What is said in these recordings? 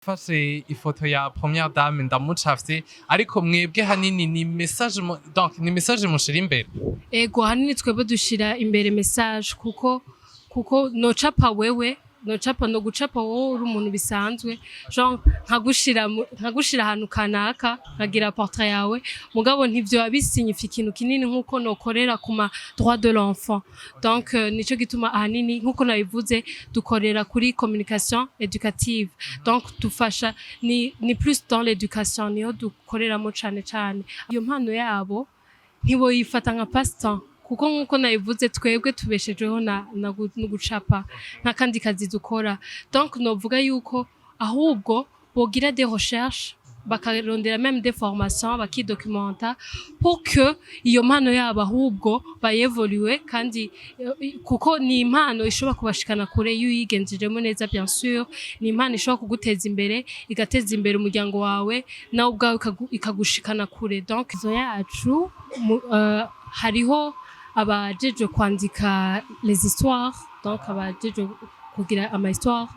Mfashe ifoto ya première dame ndamucafye ariko mwebwe hanini ni message donc ni message mushira imbere. Ego hanini twebwe dushira imbere message kuko nocapa wewe nocapa no gucapa wowe uri umuntu bisanzwe genre nkagushira ahantu kanaka nkagira portrait yawe mugabo ntivyo wabisignifiye ikintu kinini nkuko nokorera kuma droit de l'enfant donc nico gituma ahanini nkuko nabivuze dukorera kuri communication éducative donc tufasha ni plus dans l'éducation niho dukoreramo cane iyo mpano yabo ntiboyifata nka passe-temps kuko nkuko nabivuze twebwe tubeshejeho no gucapa nta kandi kazi dukora donc novuga yuko ahubwo bogira des recherches bakarondera même des formations bakidocumenta pour que iyo mpano yabo ahubwo bayevolue kandi kuko ni impano ishobora kubashikana kure iyo uyigenzejemo neza bien sûr ni impano ishobora kuguteza imbere igateza imbere umuryango wawe nawe ubwawe ikagushikana kure donc izo yacu hariho abajeje kwandika les histoires donc abajeje kugira ama histoire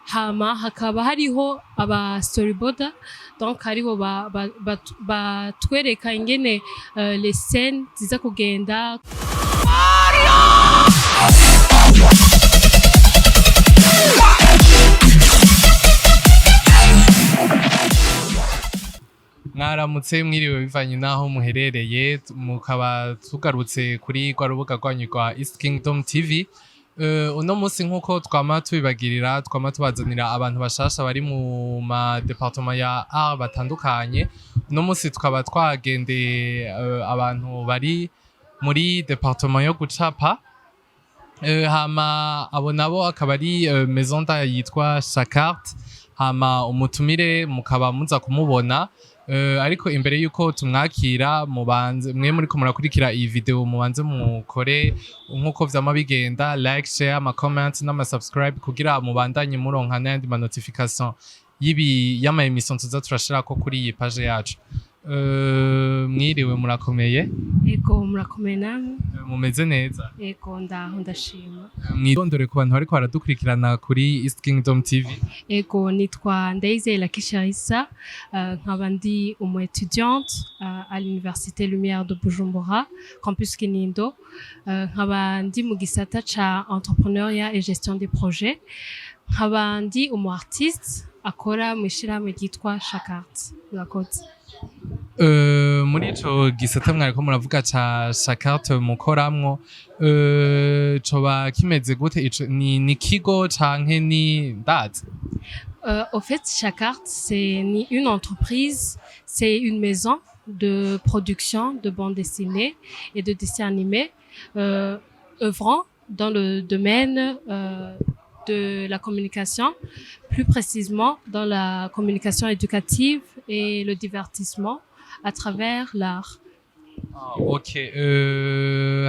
hama hakaba hariho aba storyboarder donc hariho batwereka ingene les scènes ziza kugenda Mwaramutse mwiriwe bivanye naho muherereye mukaba tugarutse kuri rwa rubuga rwanyu rwa East Kingdom TV. Uno munsi nkuko twama tubibagirira twama tubazanira abantu bashasha bari mu ma departement ya art batandukanye. Uno munsi tukaba twagendeye abantu bari muri departement yo gucapa. Hama abo nabo akaba ari maison d'art yitwa Chacart. Hama umutumire mukaba muza kumubona. Ariko imbere yuko tumwakira mubanze mwe muri ko murakurikira iyi video mubanze mukore nkuko vyama bigenda like share ama comment n'ama subscribe kugira mubandanye muronka n'andi ma notification y'ama emission tuza turashirako kuri iyi page yacu. Mwiriwe murakomeye? Ego murakomeye namwe? Mumeze neza? Ego ndaho ndashima. Mwidondore ku bantu bariko baradukurikirana kuri East Kingdom TV. Ego nitwa Ndayizeye Lakisharissa nkaba ndi umu étudiante à l'université Lumière de Bujumbura campus Kinindo nkaba ndi mu gisata ca entrepreneuriat et gestion des projets nkaba ndi umu artiste akora mu ishirahamwe ryitwa Chacart. Murakoze. Muri ico gisata mwariko muravuga ca Chacart mukoramwo coba kimeze gute ni kigo canke ni ndazi? Au fait Chacart c'est ni une entreprise, c'est une maison de production de bande dessinée et de dessins animés œuvrant dans le domaine de la communication, plus précisément dans la communication éducative et le divertissement à travers l'art. Okay,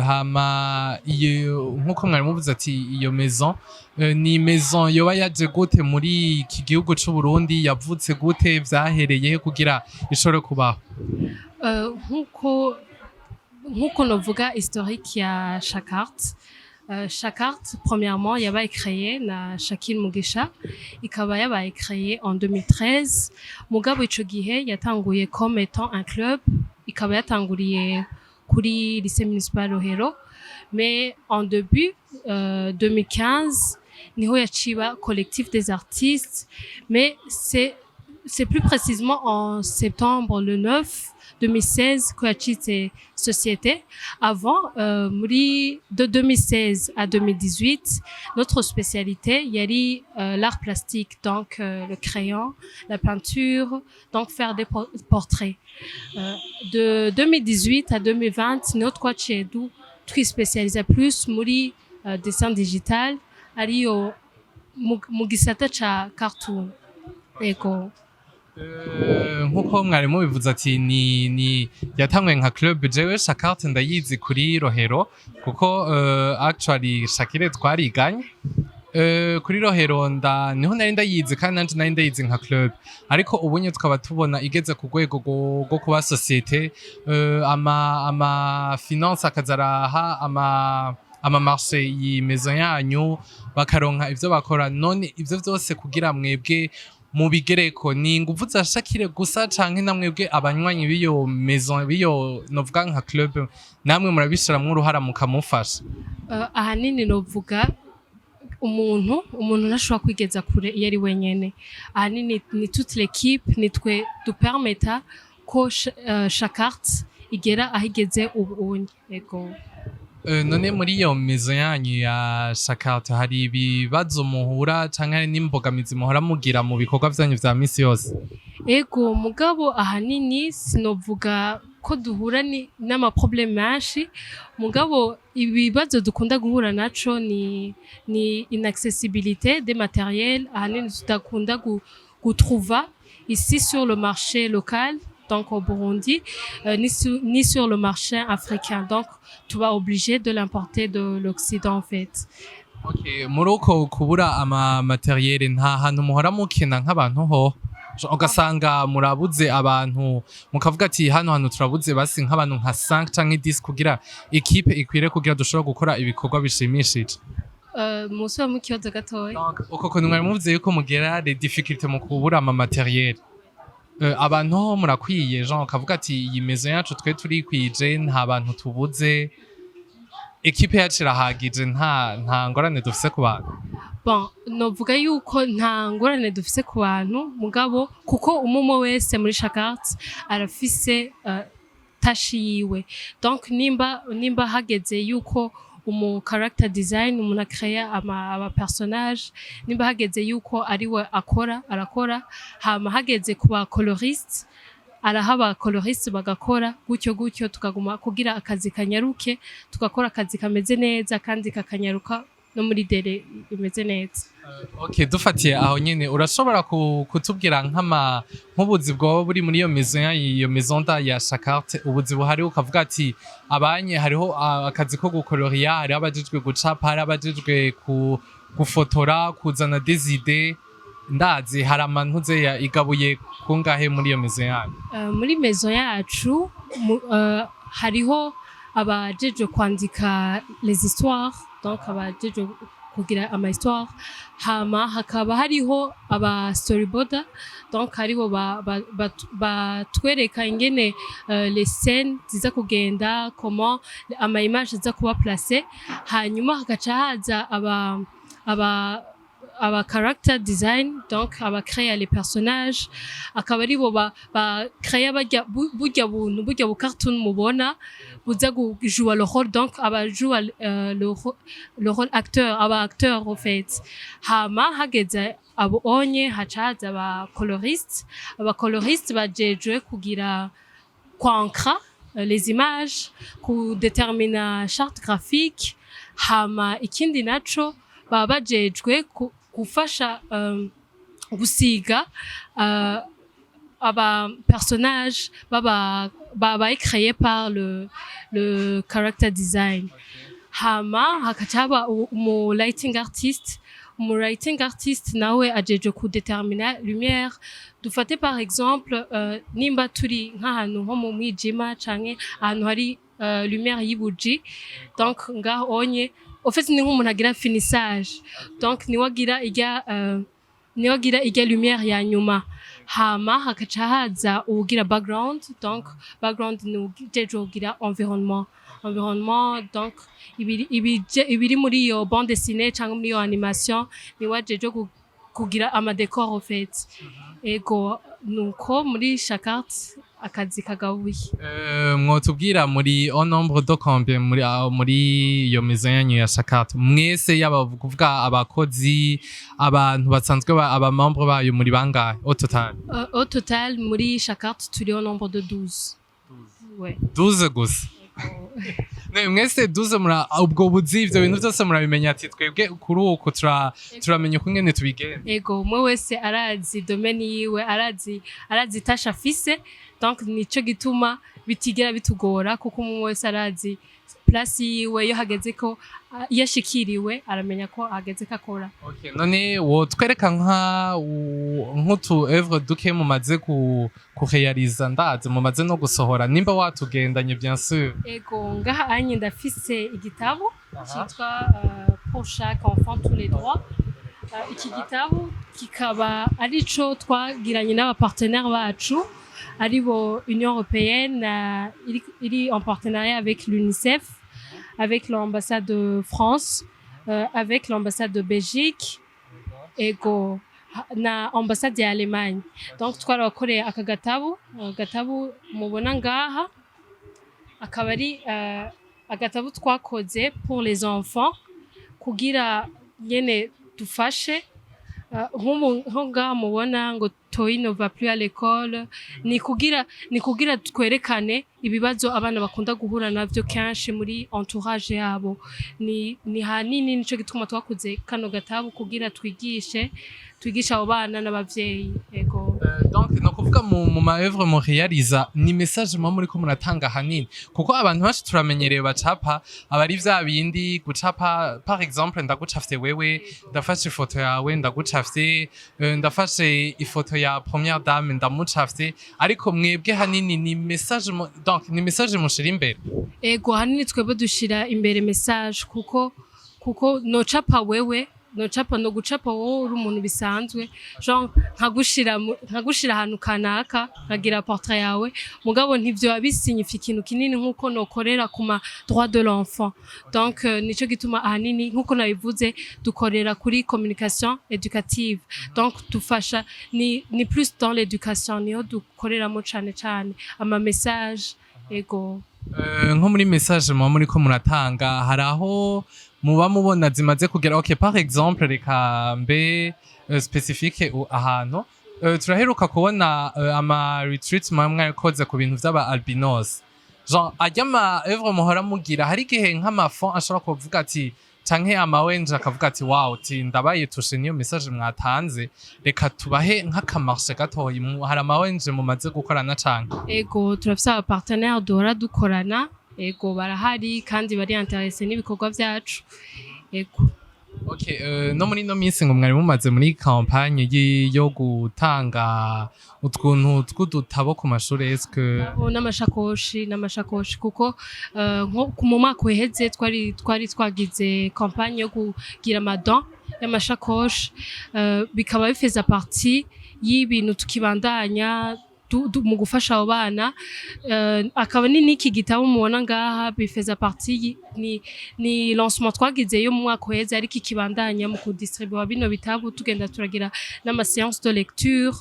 hama iyo nkuko mwari muvuze ati iyo maison ni maison yoba yaje gute muri iki gihugu c'u Burundi yavutse gute vyahereye kugira ishobore kubaho? Nkuko novuga historique ya Chacart. Chacart, premièrement, yabaye créé na Shakil Mugisha, ikaba yabaye créé en 2013. Mugabo ico gihe yatanguye comme étant un club, ikaba yatanguriye kuri lycée municipal Rohero, mais en début 2015 niho yaciba collectif des artistes, mais c'est plus précisément en septembre le 9 2016 que yacitse société. Avant de 2016 à 2018 notre spécialité yari l'art plastique, donc le crayon, la peinture, donc faire des portraits. De 2018 à 2020 notre twaciye twispécialiser plus muri dessin digital ariyo mu gisata ca cartoon. Ego nkuko mwari mubivuze ati ni yatangwe nka club. Jewe Chacart ndayizi kuri Rohero kuko actually Shakire twariganye kuri Rohero niho nari ndayizi kandi nanje nari ndayizi nka club, ariko ubunye tukaba tubona igeze ku rwego rwo kuba société ama finance akazaraha ama marché yi maison yanyu bakaronka ivyo bakora. None ivyo vyose kugira mwebwe mubigereko ni inguvu za Shakire gusa canke namwebwe abanywanyi b'iyo maison b'iyo novuga nka club namwe murabishiramwo uruhara mukamufasha? Ahanini novuga umuntu ntashobora kwigeza kure iyo ari wenyene. Ahanini ni toute l'équipe, nitwe dupermeta ko Shakart igera ahigeze ubu. Ego. None muri iyo maison yanyu ya Shakart hari ibibazo muhura canke hari n'imbogamizi muhora mugira mu bikorwa vyanyu vya misi yose? Ego mugabo ahanini sinovuga ko duhura n'amaproblème menshi, mugabo ibibazo dukunda guhura naco ni inaccessibilité des matériels. Ahanini tudakunda gutrouva ici sur le marché local, donc au Burundi, ni sur le marché africain. Donc, tu vas obligé de l'importer de l'Occident en fait. Okay, muri uko kubura ama materiel nta hantu muhora mukina nk'abantu ho ugasanga murabuze abantu mukavuga ati hano hantu turabuze basi nk'abantu nka 5 canke 10 kugira equipe ikwire kugira dushobora gukora ibikorwa bishimishije? Musi wa mukibazo gatoya. Uko kuntu mwari muvuze yuko mugera les difficultés mu kubura ama materiel. Abantu ho murakwiye Jean ukavuga ati iyi maison yacu twe turikwije nta bantu tubuze, equipe yacu irahagije nta ngorane dufise ku bantu? Bon, novuga yuko nta ngorane dufise ku bantu mugabo kuko umwe wese muri Shakart arafise tashi yiwe. Donc nimba hageze yuko umu character design umuntu akrea aba personnage, nimba hageze yuko ariwe arakora, hama hageze kuba coloriste arahaba coloriste bagakora gutyo tukaguma kugira akazi kanyaruke, tugakora akazi kameze neza kandi kakanyaruka no muri dere imeze neza. Okay, dufatiye aho nyene urashobora kutubwira nk'ubuzi bwoba buri muri iyo maison ya Shakart, ubuzi buhari ukavuga ati abanye hariho akazi ko gukoloria, hari abajijwe gucapa, hari abajijwe gufotora, kuzana des idées, ndazi hari amantuze ya igabuye kungahe muri iyo maison yanyu? Muri maison yacu hariho abajejwe kwandika les histoires, donc abajejwe kugira ama histoire, hama hakaba hariho aba storyboarder, donc hariho batwereka ingene les scènes ziza kugenda, comment ama image ziza kuba placé, hanyuma hagaca haza aba character design, donc aba créer les personnages, akaba aribo ba créer burya bu cartoon mubona buza jouer le rôle, donc aba jouer le rôle acteur, aba acteur en fait. Hama hageze abo onye hacaza aba coloriste bajejwe kugira kwankra les images, ku déterminer charte graphique. Hama ikindi naco baba bajejwe gufasha gusiga aba personnage baba créé par le character design. Hama hakachaba umu lighting artist nawe ajeje ku déterminer lumière. Dufate par exemple nimba turi nk'ahantu nko mu mwijima canke ahantu hari lumière y'ibuji, donc ngaho onye au fait ni nk'umuntu agira finissage, donc niwagira ijya lumière ya nyuma. Hama hakaca haza ugira background, donc background ni ujeje ugira environnement, donc ibiri muri iyo bande dessinée cyangwa muri iyo animation ni wajeje kugira ama décor au fait. Ego nuko muri Shakart akazi kagabuye. Mwotubwira muri au nombre de combien muri iyo maison yanyu ya Shakart, mwese yaba kuvuga abakozi, abantu basanzwe aba membre bayo muri bangahe au total? Au total muri Shakart turi au nombre de 12. Ouais. 12 gusa? Mwese 12 ubwo buzi ivyo bintu byose murabimenya ati twebwe kuri uko turamenya uko ngene tubigenza? Ego umwe wese arazi domaine yiwe, arazi tasha afise, donc nico gituma bitigera bitugora kuko umwe wese arazi place yiwe yo hageze ko yashikiriwe, aramenya ko hageze kakora. Okay, none wo twereka nk'utu œuvre duke mumaze kurealiza, ndaze mumaze no gusohora, nimba watugendanye bien sûr? Ego ngaha anye ndafise igitabo cyitwa Pour chaque enfant tous les droits. Iki gitabo kikaba arico twagiranye n'abapartenaires bacu aribo Union Européenne iri en partenariat avec l'UNICEF, avec l'ambassade de France, avec l'ambassade de Belgique ego na ambassade ya Allemagne. Donc twarabakoreye aka gatabu mubona ngaha akaba ari agatabu twakoze pour les enfants kugira nyene dufashe nko ngaha mubona ngo Toi ne va plus à l'école ni kugira twerekane ibibazo abana bakunda guhura navyo kenshi muri entourage yabo ni hanini nico gituma twakuze kano gatabu kugira twigisha abo bana n'abavyeyi ego. Donc no kuvuga mu ma œuvre mu réaliza ni message muri ko muratanga hanini kuko abantu bacu turamenyereye bacapa abari vya bindi gucapa par exemple ndagucafye wewe ndafashe ifoto yawe ndagucafye ndafashe ifoto ya première dame ndamucafye ariko mwebwe hanini ni message donc ni message mushira imbere ego hanini twebwe dushira imbere message kuko nocapa wewe nocapa no gucapa wowe uri umuntu bisanzwe genre nkagushira ahantu kanaka nkagira portrait yawe mugabo ntivyo babisignifiye ikintu kinini nkuko nokorera kuma droit de l'enfant donc nico gituma ahanini nkuko nabivuze dukorera kuri communication éducative donc tufasha ni plus dans l'éducation niho dukoreramo cane ama message ego nko muri message muri ko muratanga haraho muba mubona zimaze kugera okay par exemple reka mbe specifique ahantu turaheruka kubona ama retreat mwakoze ku bintu vy'aba albinos genre ajyama œuvre muhora mugira hari gihe nk'amafond ashobora kuvuga ati canke amawenje akavuga ati wow ti ndabaye tushe niyo message mwatanze reka tubahe nk'akamarche gatoyi hari amawenje mumaze gukorana canke ego turafise aba partenaires dora dukorana ego barahari kandi bari intéressé n'ibikorwa vyacu ego. Okay no muri no minsi ngo mwari mumaze muri campagne yo gutanga utwuntu tw'udutabo ku mashuri eske n'amashakoshi kuko nko mu mwaka uheze twari twagize campagne yo kugira amadon y'amashakoshi bikaba bifeza partie y'ibintu tukibandanya mu gufasha abo bana akaba ni niki gitabo mubona ngaha bifeza partie ni lancement twagize yo mu mwaka uheze ariko ikibandanya mu kudistribua bino bitabo tugenda turagira n'ama séance de lecture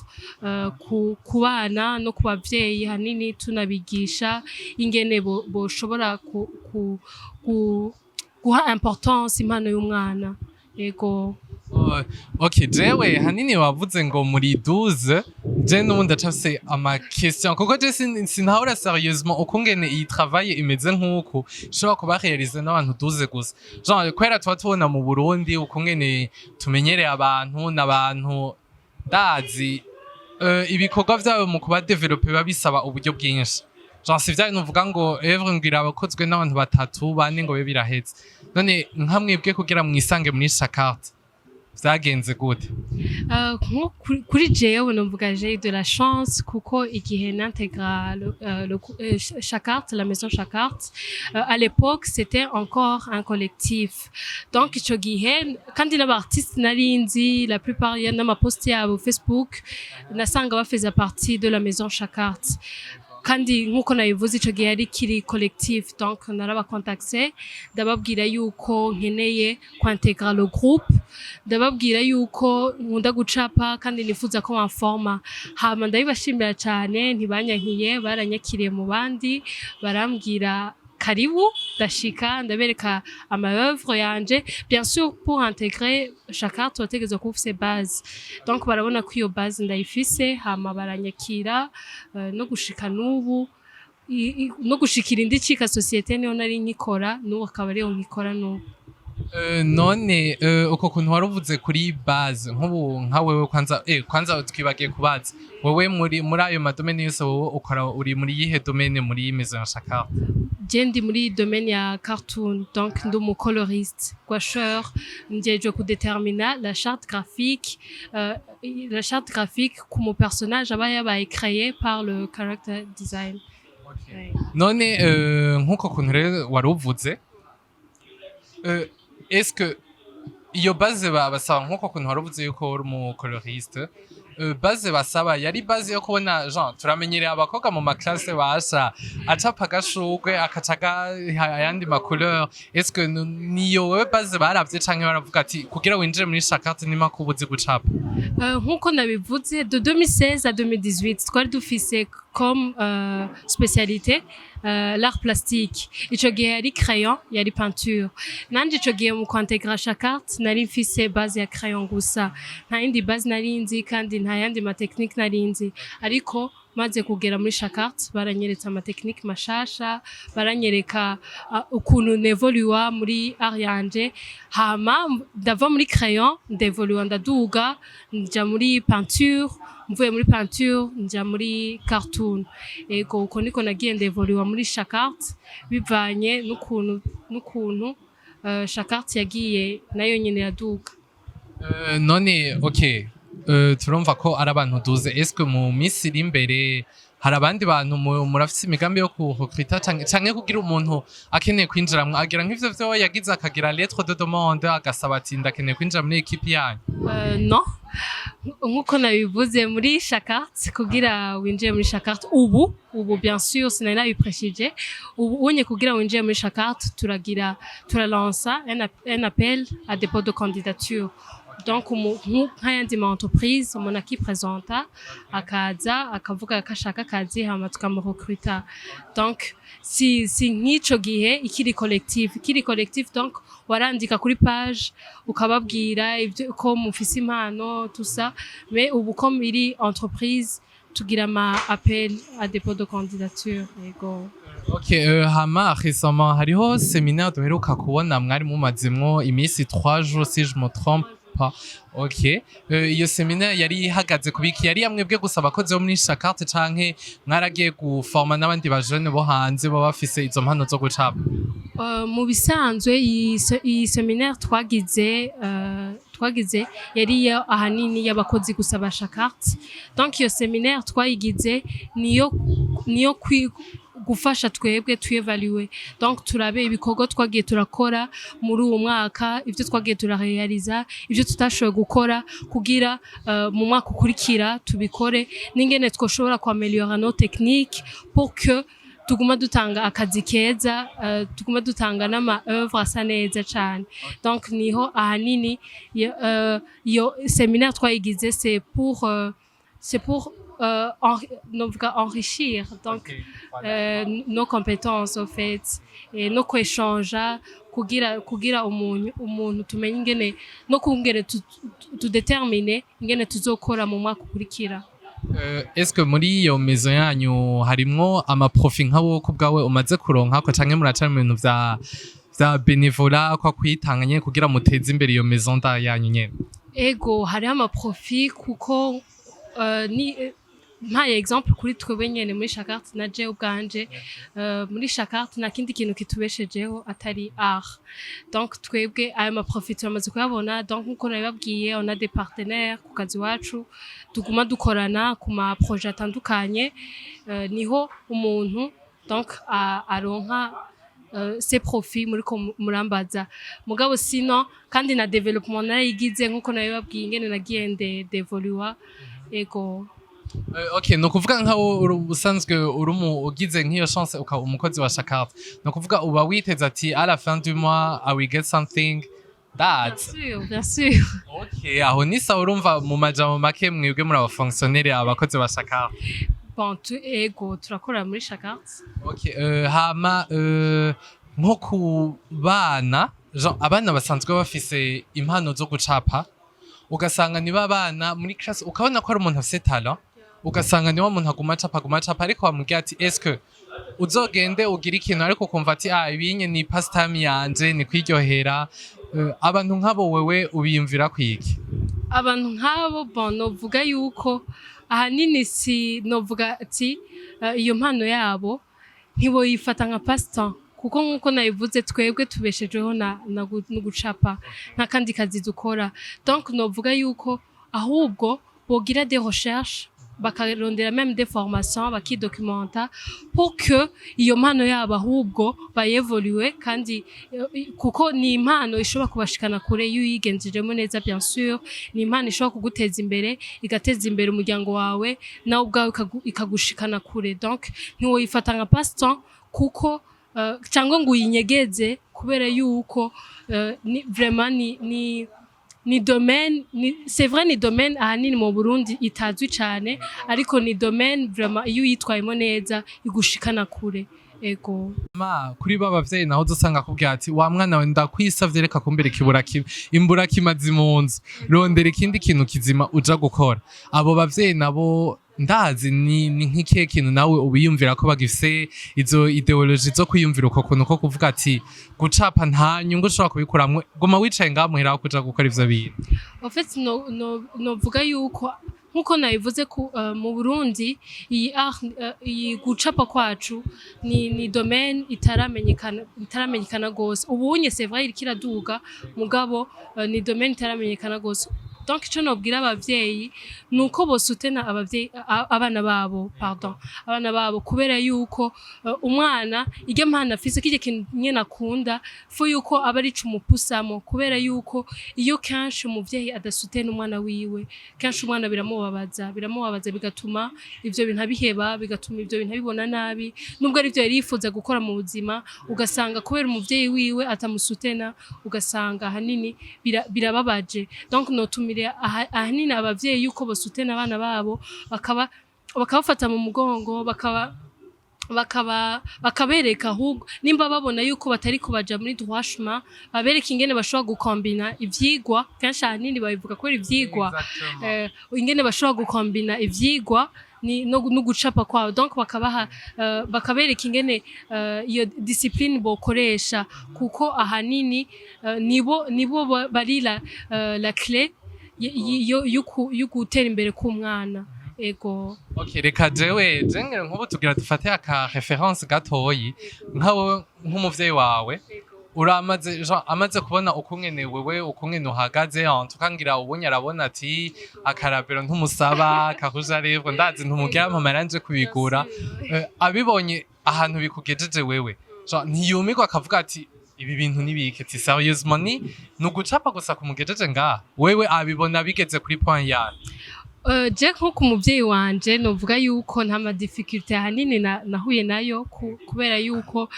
ku bana no ku bavyeyi hanini tunabigisha ingene boshobora guha importance impano y'umwana ego. Okay jewe hanini wavuze ngo muri 12 je n'ubundi acafise ama question kuko je sinahora sérieusement ukungene iyi travail imeze nk'uku ishobora kuba réaliser n'abantu 12 gusa genre kwera tuba tubona mu Burundi ukungene tumenyereye abantu n'abantu dazi ibikorwa vyabo mu kuba developer babisaba uburyo bwinshi genre si vya nuvuga ngo œuvre ngira abakozwe n'abantu batatu bane ngo be biraheze none nkamwebwe kugira mwisange muri Shakart zagenze gute kuri jewe numvuga j'ai de la chance kuko igihe n'intégra Shakart la maison Shakart à l'époque c'était encore un collectif donc ico gihe kandi n'abartiste narinzi la plupart y'amapost yabo Facebook nasanga bafeza partie de la maison Shakart kandi nkuko nabivuze ico gihe ari kiri collectif donc narabacontacté ndababwira yuko nkeneye kwintégra le groupe ndababwira yuko nkunda gucapa kandi nifuza ko bamforma hama ndabibashimira cyane ntibanyankiye baranyakiriye mu bandi barambwira karibu ndashika ndabereka ama œuvre yanje bien sûr pour intégrer Shakart twategeza ko ufise base donc barabona ko iyo base ndayifise hama baranyakira no gushika n'ubu no gushikira indi cika société niyo nari nkikora n'ubu akaba ariyo nkikora n'ubu. None uko kuntu waruvuze kuri base nk'ubu nka wewe kwanza twibagiye kubaza wewe muri ayo madomene yose wowe ukora uri muri yihe domaine muri maison Shakart? Jendi muri domaine ya cartoon donc ndumu coloriste gouacheur njeje ku déterminer la charte graphique ku mon personnage aba yabaye créé par le character design. Okay. None nkuko kuntu rero waruvuze est-ce que iyo base basaba nk'uko kuntu waravuze yuko uri umucoloriste base basaba yari base yo kubona Jean turamenyereye abakobwa mu maklase basha acapa agashugwe akacaga ayandi macouleur est-ce que niyo wewe base baravye canke baravuga ati kugira winjire muri chacarte nima kubuzi gucapa nk'uko nabivuze de 2016 à 2018 twari dufise comme spécialité l'art plastique ico gihe yari crayon yari peinture nanje ico gihe mu kwintegra chacarte nari mfise base ya crayon gusa nta yindi base nari nzi kandi nta yandi ma technique nari nzi ariko maze kugera muri chacarte baranyeretse ama technique mashasha baranyereka ukuntu nevolua muri art yanje hama ndava muri crayon ndevolua ndaduga nja muri peinture mvuye muri peinture nja muri cartoon ego uko niko nagiye ndevolua muri chacarte bivanye n'ukuntu chacarte yagiye nayo nyene yaduga none okay turumva ko ari abantu duze est-ce mu minsi iri imbere hari abandi bantu murafise imigambi yo kuhokrita canke kugira umuntu akeneye kwinjiramwo agira nk'ivyo vyo yagize akagira lettre de demande agasaba ati ndakeneye kwinjira muri equipe yanyu non nk'uko nabivuze muri chacarte kugira winjiye muri chacarte ubu bien sûr sinari nabipreshije ubu unye kugira winjiye muri chacarte turalansa un appel à dépôt de candidature donc nk'ayandi ma entreprise umuntu akipresenta akaza akavuga ko ashaka akazi hama tukamurecruta donc si nk'ico gihe ikiri collectif donc warandika kuri page ukababwira ivyo ko mufise impano tout ça mais ubu comme iri entreprise tugira ma appel à dépôt de candidature yego Okay, hama récemment hariho séminaire duheruka kubona mwari mumazimwo imisi 3 jours si je me trompe pas. Okay. Iyo séminaire yari ihagaze kubiki yari yamwebwe gusa abakozi bo muri chacarte canke mwaragiye guforma n'abandi bajene bo hanze bo bafise izo mpano zo gucapa. Mu bisanzwe iyi séminaire twagize yari ahanini y'abakozi gusa ba chacarte. Donc iyo séminaire twayigize niyo gufasha twebwe tuyevaluer donc turabe ibikorwa twagiye turakora muri uwo mwaka ivyo twagiye turarealiza ivyo tutashoboye gukora kugira mu mwaka ukurikira tubikore n'ingene twoshobora kwameliora nos techniques pour que tuguma dutanga akazi keza tuguma dutanga n'ama œuvre asa neza cyane donc niho ahanini iyo séminaire twayigize c'est pour enrichir donc nos compétences au fait et no kweshanja kugira umuntu tumenye ingene no kungere tudéterminer ingene tuzokora mu mwaka ukurikira. Est-ce que muri iyo maison yanyu harimwo ama profit nk'abo ku bwawe umaze kuronka ko canke muracana mu bintu vya bénévolat kwa kwitanganye kugira muteze imbere iyo maison yanyu nyene? Ego hari ama profit kuko ni mpaye exemple kuri twebwe nyene muri chacarte na je ubwanje muri chacarte na kindi kintu kitubeshejeho atari art donc twebwe aya ma profit amaze kuyabona donc nkuko nabibabwiye on a des partenaires ku kazi wacu tuguma dukorana ku ma projet atandukanye niho umuntu donc aronka ses profits muri murambaza mugabo sino kandi na development nayigize nkuko nabibabwiye ingene nagiye devolua ego. Okay, no kuvuga nkaho ubusanzwe ugize nk'iyo chance ukaba umukozi wa chacarte no kuvuga uba witeze ati à la fin du mois I will get something that bien sûr. Okay, aho ni sa urumva mu majambo make mwebwe muri abafonctionnaire abakozi ba chacarte bon ego turakora muri chacarte. Okay, hama nko ku bana abana basanzwe bafise impano zo gucapa ugasanga niba abana muri classe ukabona ko ari umuntu afite talent ugasanga niwa muntu aguma acapa ariko bamubwira ati est-ce uzogende ugira ikintu ariko ukumva ati ibinye ni pastime yanje ni kwiryohera abantu nk'abo wewe ubiyumvira kwiki? Abantu nk'abo bon novuga yuko ahanini si novuga ati iyo mpano yabo ntiboyifata nka passe-temps kuko nkuko nabivuze twebwe tubeshejeho no gucapa nta kandi kazi dukora donc novuga yuko ahubwo bogira des recherches bakarondera même des formations bakidocumenta pour que iyo mpano yabo ahubwo bayevolue kandi kuko ni impano ishobora kubashikana kure iyo uyigenzejemo neza bien sûr ni impano ishobora kuguteza imbere igateza imbere umuryango wawe nawe ubwawe ikagushikana kure donc ntiwoyifata nka passe-temps kuko cyangwa ngo uyinyegeze kubera yuko vraiment ni domaine c'est vrai ni domaine ahanini mu Burundi itazwi cyane ariko ni domaine vraiment iyo yitwayemo neza igushikana kure ego kuri b'abavyeyi naho dusanga kubwira ati wa mwana we ndakwisavye reka kumbere imbura kimazi mu nzu rondera ikindi kintu kizima uja gukora abo bavyeyi nabo ndazi ni nk'ikihe kintu nawe ubiyumvira ko bagifise izo ideology zo kwiyumvira uko kuntu ko kuvuga ati gucapa nta nyungu ushobora kubikuramwe guma wicaye ngaho muhira kuja gukora ivyo bintu en fait novuga yuko nkuko nabivuze mu Burundi iyi gucapa kwacu ni domaine itaramenyekana gose ubunye c'est vrai iriko iraduga mugabo ni domaine itaramenyekana gose donc ico nobwira abavyeyi nuko bosutena abana babo kubera yuko umwana iryo mpana afise kije kintu nyene akunda fo yuko aba ari cumupusamo kubera yuko iyo kenshi umuvyeyi adasutena umwana wiwe kenshi umwana biramubabaza bigatuma ivyo bintu abiheba bigatuma ivyo bintu abibona nabi nubwo ari vyo yari yifuza gukora mu buzima ugasanga kubera umuvyeyi wiwe atamusutena ugasanga hanini birababaje donc notumira ahanini abavyeyi yuko basutena abana babo bakabafata mu mugongo bakabereka ahubwo nimba babona yuko batari kubaja muri droit chemin babereka ingene bashobora gukombina ivyigwa kenshi ahanini babivuga ko ivyigwa ingene bashobora gukombina ivyigwa no gucapa kwabo donc bakabereka ingene iyo discipline bokoresha kuko ahanini nibo bari la clé yo gutera imbere k'umwana ego okay reka jewe jengere nkubu tugira dufate aka reference gatoyi nkawe nk'umuvyeyi wawe amaze kubona ukungene wewe ukungene uhagaze tukangira ubonye arabona ati akarabero ntumusaba kakuja revwe ndazi ntumugira mpamara nje kubigura abibonye ahantu bikugejeje wewe ntiyumirwa akavuga ati ibi bintu nibike ti seriously nugucapa gusa kumugejeje ngaha wewe abibona bigeze kuri point ya je nko ku muvyeyi wanje novuga yuko nta ma difficulté ahanini nahuye nayo kubera yuko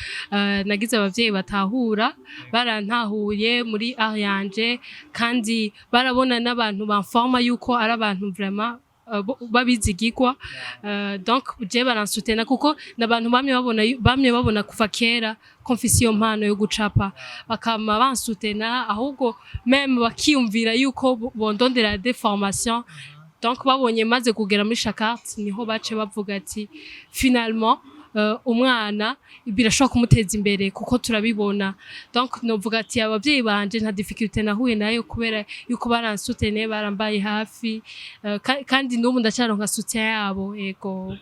nagize abavyeyi batahura barantahuye muri art yanje kandi barabona n'abantu banforma yuko ari abantu vraiment babizigirwa donc je baransutena kuko nabantu bamye babona kuva kera confession mpano yo gucapa bakama bansutena ahubwo même bakiyumvira yuko bondondera des formations donc babonye maze kugera muri Chakart niho bace bavuga ati finalement umwana birashobora kumuteza imbere kuko turabibona donc novuga ati abavyeyi banje nta difficulté nahuye nayo kubera yuko baransutene barambaye hafi kandi n'ubu ndacaronka soutien yabo ego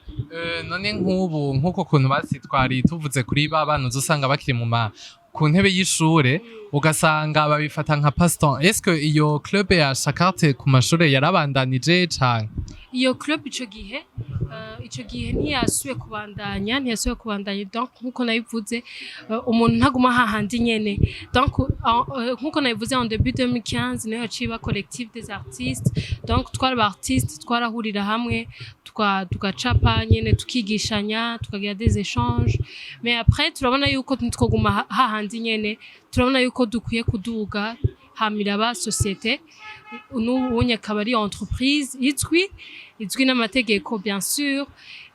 none nkuko kuntu basitwari tuvuze kuri bana uzusanga bakiri ku ntebe y'ishure ugasanga babifata nka passe-temps est-ce que iyo club ya Chakart ku mashure yarabandanije canke iyo club ico gihe ntiyasuye kubandanya donc nkuko nabivuze umuntu ntaguma hahandi nyene donc nkuko nabivuze en début 2015 niho ciba collectif des artistes donc twari artistes twarahurira hamwe tugacapa nyene tukigishanya tukagira des échanges mais après turabona yuko ntitwoguma hahandi nyene turabona yuko dukwiye kuduga hamira ba société n'ubunye akaba ari entreprise izwi n'amategeko bien sûr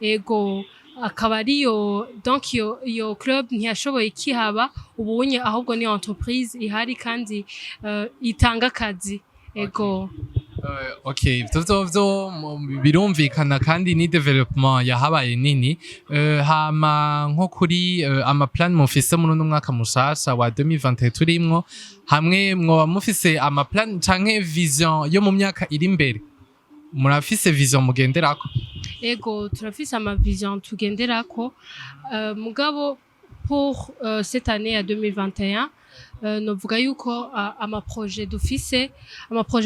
ego akaba ariyo donc iyo club ntiyashoboye kihaba ubunye ahubwo ni entreprise ihari kandi itanga akazi ego okay vyo birumvikana kandi ni development yahabaye nini hama nko kuri ama plan mufise muri no mwaka mushasha wa 2021 turimwo hamwe mwoba mufise ama plan canke vision yo mu myaka iri imbere murafise vision mugenderako ego turafise ama vision tugenderako mugabo pour cette année à 2021 novuga yuko amaprojet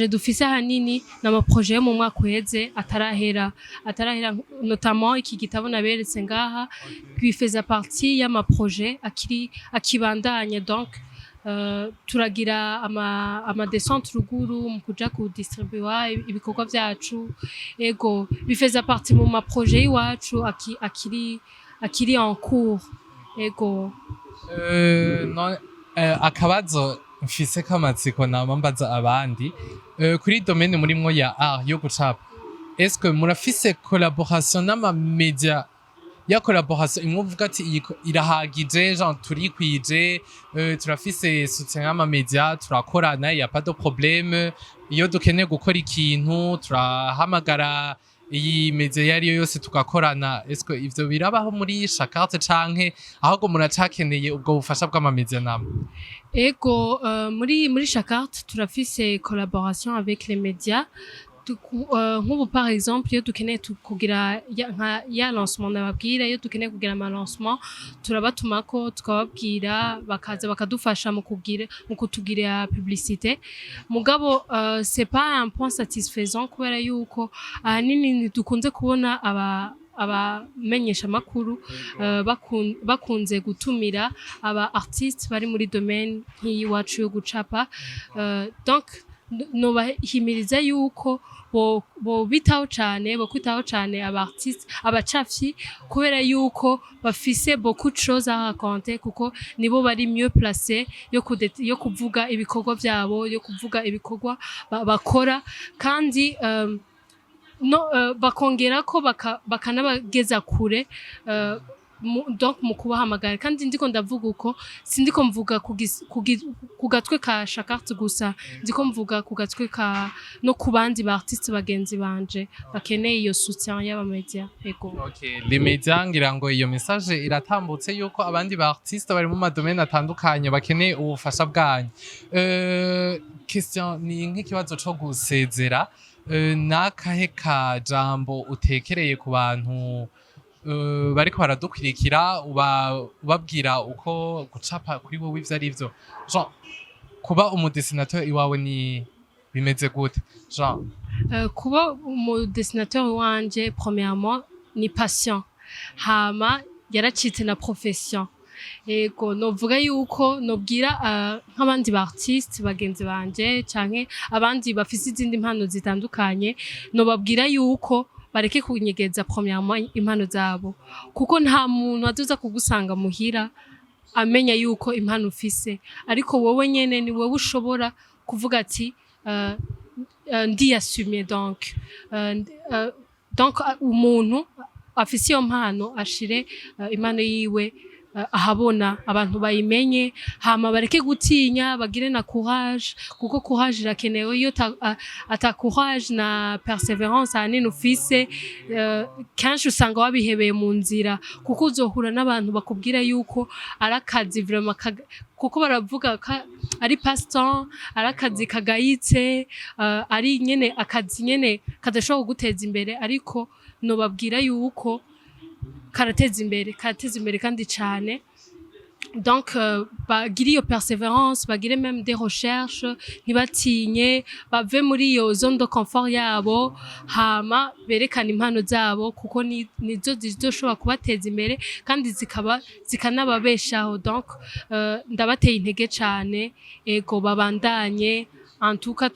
dufise ahanini ni amaprojet yo mu mwaka uheze atarahera notamment iki gitabo naberetse ngaha bifeza partie y'amaprojet akibandanya donc turagira ama descente ruguru mu kuja ku distribuer ibikorwa vyacu ego bifeza partie mu maprojet iwacu akiri en cours ego akabazo mfise k'amatsiko nama mbaza abandi kuri domaine murimwo ya art yo gucapa est-ce que murafise collaboration n'amamedia ya collaboration imwe uvuga ati irahagije genre turikwije turafise soutien y'amamedia turakorana y a pas de problème iyo dukeneye gukora ikintu turahamagara iyi media yariyo yose tugakorana est-ce que ivyo birabaho muri Shakarte canke ahubwo muracakeneye ubwo bufasha bw'amamedia namwe ego muri Shakarte turafise collaboration avec les médias nk'ubu par exemple iyo dukeneye kugira ya lancement nababwira iyo dukeneye kugira ama lancement turabatumako tukababwira bakaza bakadufasha mu kutugira publicité mugabo c'est pas un point satisfaisant kubera yuko ahanini dukunze kubona abamenyesha makuru bakunze gutumira aba artistes bari muri domaine nk'iyiwacu yo gucapa donc nobahimiriza yuko bokwitaho cane aba artistes abacafyi kubera yuko bafise beaucoup de choses à raconter kuko nibo bari mieux placés yo kuvuga ibikorwa vyabo yo kuvuga ibikorwa bakora kandi bakongera ko bakanabageza kure donc mu kubahamagara kandi ndiko ndavuga uko sindiko mvuga ku gatwe ka Shakarte gusa ndiko mvuga ku gatwe ka no kubandi ba artistes bagenzi banje bakeneye iyo soutien y'aba media ego okay les médias ngira ngo iyo message iratambutse yuko abandi ba artistes bari mu madomaine atandukanye bakeneye ubufasha bwanyu question ni nk'ikibazo co gusezera nakahe ka jambo utekereye ku bantu bariko baradukwirikira ubabwira uko gucapa kuri wowe ivyo ari vyo genre kuba umudessinateur iwawe ni bimeze gute genre kuba umudessinateur wanje premièrement ni passion hama yaracitse na profession ego novuga yuko nobwira nk'abandi ba artistes bagenzi banje canke abandi bafise izindi mpano zitandukanye nobabwira yuko bareke kunyegeza premièrement impano zabo kuko nta muntu azoza kugusanga muhira amenya yuko impano ufise ariko wowe nyene ni wowe ushobora kuvuga ati ndiyassumer donc umuntu afise iyo mpano ashire impano yiwe ahabona abantu bayimenye hama bareke gutinya bagire na courage kuko courage irakenewe iyo ata courage na perseverance hanini ufise kenshi usanga wabihebeye mu nzira kuko uzohura n'abantu bakubwira yuko arakazi vraiment kuko baravuga ari passe-temps arakazi kagayitse ari nyene akazi nyene kadashobora kuguteza imbere ariko nobabwira yuko karateza imbere kandi cyane donc bagire iyo perseverance bagire même des recherches ntibatinye bave muri iyo zone de confort yabo hama berekana impano zabo kuko nizo zizoshobora kubateza imbere kandi zikanababeshaho donc ndabateye intege cyane ego babandanye en tout cas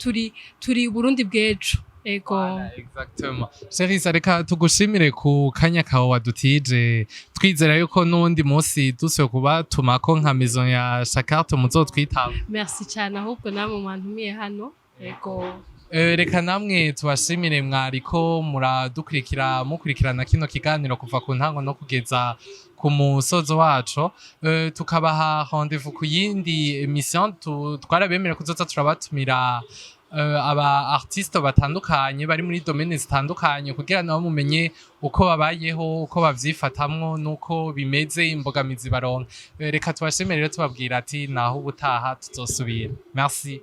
turi Burundi bw'ejo ego exactement Cherise reka tugushimire ku kanya kawe wadutije twizera yuko n'undi munsi dusuye kubatumako nka maison ya Shakarte muzotwitaba merci cyane ahubwo namwe mwantumiye hano ego reka namwe tubashimire mwariko mukurikirana kino kiganiro kuva ku ntango no kugeza ku musozo wacu tukabaha rendez-vous ku yindi emission twarabemera kuzoza turabatumira aba artiste batandukanye bari muri domaine zitandukanye kugira nabo mumenye uko babayeho uko bavyifatamwo nuko bimeze imbogamizi baronka reka tubashimire rero tubabwira ati naho ubutaha tuzosubira merci